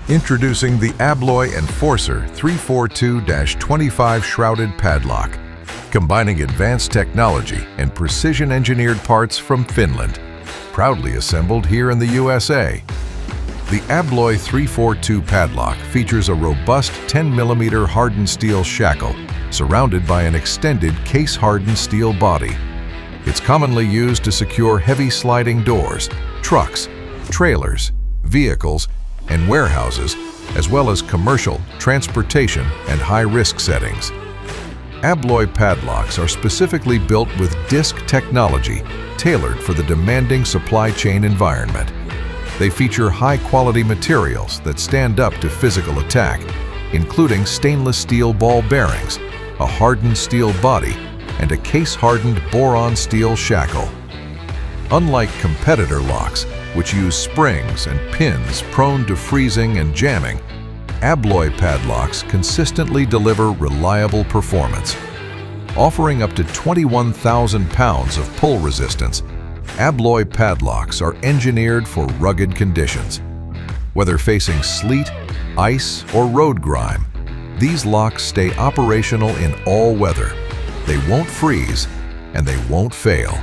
Introducing the ABLOY Enforcer 342-25 Shrouded Padlock, combining advanced technology and precision-engineered parts from Finland, proudly assembled here in the USA. The ABLOY 342 padlock features a robust 10mm hardened steel shackle surrounded by an extended case-hardened steel body. It's commonly used to secure heavy sliding doors, trucks, trailers, vehicles, and warehouses, as well as commercial, transportation, and high-risk settings. ABLOY padlocks are specifically built with disc technology tailored for the demanding supply chain environment. They feature high-quality materials that stand up to physical attack, including stainless steel ball bearings, a hardened steel body, and a case-hardened boron steel shackle. Unlike competitor locks, which use springs and pins prone to freezing and jamming, ABLOY padlocks consistently deliver reliable performance. Offering up to 21,000 pounds of pull resistance, ABLOY padlocks are engineered for rugged conditions. Whether facing sleet, ice, or road grime, these locks stay operational in all weather. They won't freeze, and they won't fail.